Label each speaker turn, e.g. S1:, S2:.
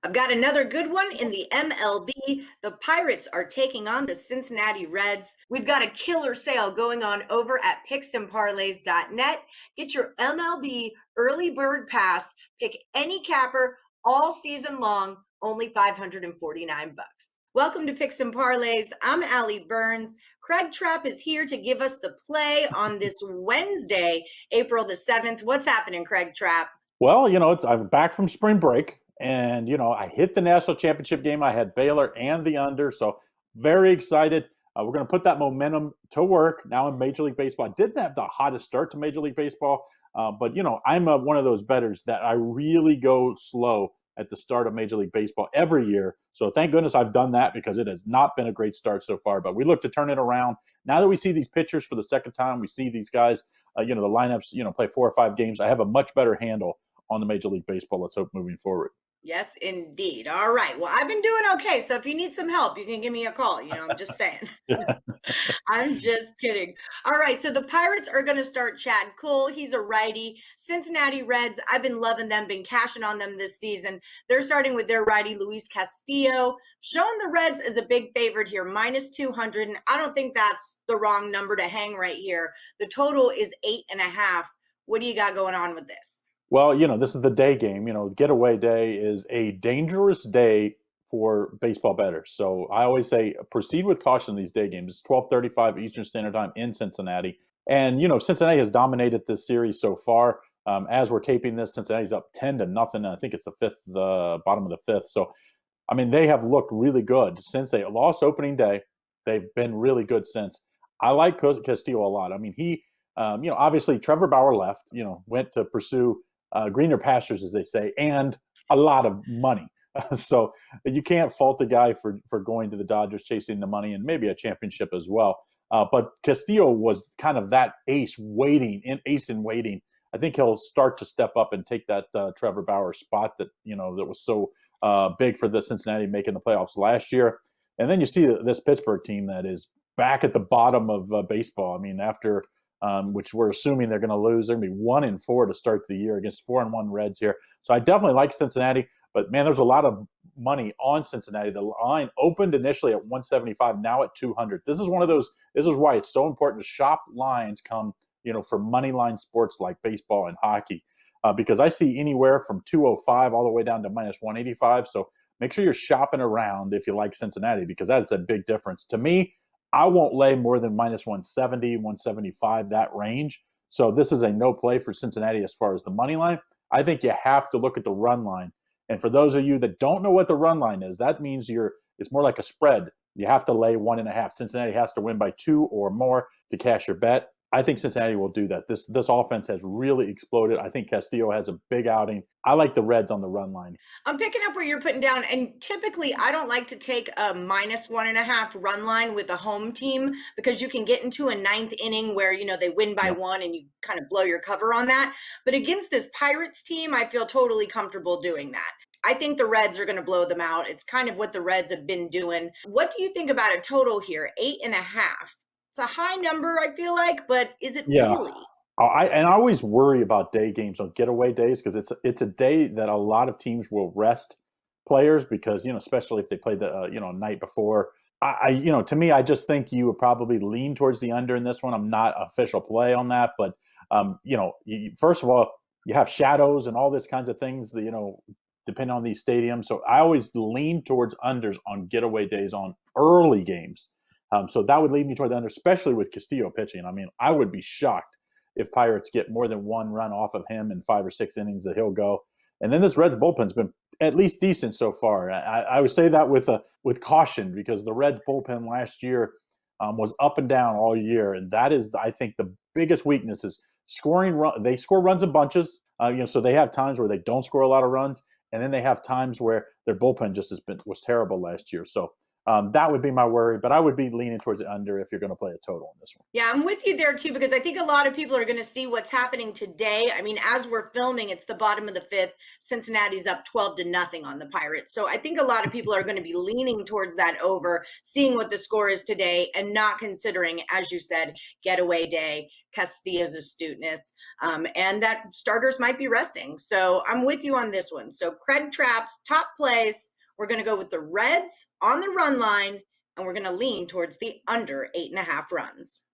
S1: I've got another good one in the MLB. The Pirates are taking on the Cincinnati Reds. We've got a killer sale going on over at picksandparlays.net. Get your MLB early bird pass. Pick any capper all season long, only $549. Welcome to Picks and Parlays. I'm Allie Burns. Craig Trapp is here to give us the play on this Wednesday, April the 7th. What's happening, Craig Trapp?
S2: Well, I'm back from spring break, and I hit the national championship game. I had Baylor and the under, so very excited. We're going to put that momentum to work now in Major League Baseball. I didn't have the hottest start to Major League Baseball, but I'm one of those bettors that I really go slow at the start of Major League Baseball every year. So thank goodness I've done that because it has not been a great start so far. But we look to turn it around now that we see these pitchers for the second time. We see these guys, the lineups, play 4 or 5 games. I have a much better handle on the Major League Baseball. Let's hope moving forward.
S1: Yes, indeed. All right. Well, I've been doing okay. So if you need some help, you can give me a call. I'm just saying. I'm just kidding. All right. So the Pirates are going to start Chad Kuhl. He's a righty. Cincinnati Reds, I've been loving them, been cashing on them this season. They're starting with their righty, Luis Castillo, showing the Reds as a big favorite here, minus 200. And I don't think that's the wrong number to hang right here. The total is 8.5. What do you got going on with this?
S2: Well, this is the day game. Getaway day is a dangerous day for baseball bettors. So I always say proceed with caution in these day games. It's 12:35 Eastern Standard Time in Cincinnati. And, Cincinnati has dominated this series so far. As we're taping this, Cincinnati's up 10-0. I think it's the bottom of the fifth. So, they have looked really good since they lost opening day. They've been really good since. I like Castillo a lot. He, obviously Trevor Bauer left, went to pursue greener pastures, as they say, and a lot of money. So you can't fault a guy for going to the Dodgers, chasing the money, and maybe a championship as well. But Castillo was kind of that ace in waiting. I think he'll start to step up and take that Trevor Bauer spot that that was so big for the Cincinnati making the playoffs last year. And then you see this Pittsburgh team that is back at the bottom of baseball. After which we're assuming they're going to lose. They're going to be 1-4 to start the year against 4-1 Reds here. So I definitely like Cincinnati, but man, there's a lot of money on Cincinnati. The line opened initially at 175, now at 200. This is why it's so important to shop lines come, for money line sports like baseball and hockey, because I see anywhere from 205 all the way down to minus 185. So make sure you're shopping around if you like Cincinnati, because that's a big difference. To me, I won't lay more than minus 170, 175, that range. So this is a no play for Cincinnati as far as the money line. I think you have to look at the run line. And for those of you that don't know what the run line is, that means it's more like a spread. You have to lay 1.5. Cincinnati has to win by 2 or more to cash your bet. I think Cincinnati will do that. This offense has really exploded. I think Castillo has a big outing. I like the Reds on the run line.
S1: I'm picking up where you're putting down, and typically I don't like to take a minus 1.5 run line with a home team because you can get into a ninth inning where they win by 1 and you kind of blow your cover on that. But against this Pirates team, I feel totally comfortable doing that. I think the Reds are going to blow them out. It's kind of what the Reds have been doing. What do you think about a total here? 8.5. It's a high number, I feel like, but is it really?
S2: I always worry about day games on getaway days because it's a day that a lot of teams will rest players because especially if they play the night before. To me, I just think you would probably lean towards the under in this one. I'm not official play on that, but first of all, you have shadows and all this kinds of things that depending on these stadiums. So I always lean towards unders on getaway days on early games. So that would lead me toward the under, especially with Castillo pitching. I would be shocked if Pirates get more than 1 run off of him in 5 or 6 innings that he'll go. And then this Reds bullpen's been at least decent so far. I would say that with caution because the Reds bullpen last year was up and down all year, and that is, I think, the biggest weakness is scoring. They score runs in bunches, so they have times where they don't score a lot of runs, and then they have times where their bullpen just was terrible last year. So That would be my worry, but I would be leaning towards the under if you're going to play a total on this one.
S1: Yeah, I'm with you there too, because I think a lot of people are going to see what's happening today. I mean, as we're filming, it's the bottom of the fifth. Cincinnati's up 12-0 on the Pirates. So I think a lot of people are going to be leaning towards that over, seeing what the score is today and not considering, as you said, getaway day, Castillo's astuteness, and that starters might be resting. So I'm with you on this one. So Craig Trapp's top plays, we're going to go with the Reds on the run line, and we're going to lean towards the under 8.5 runs.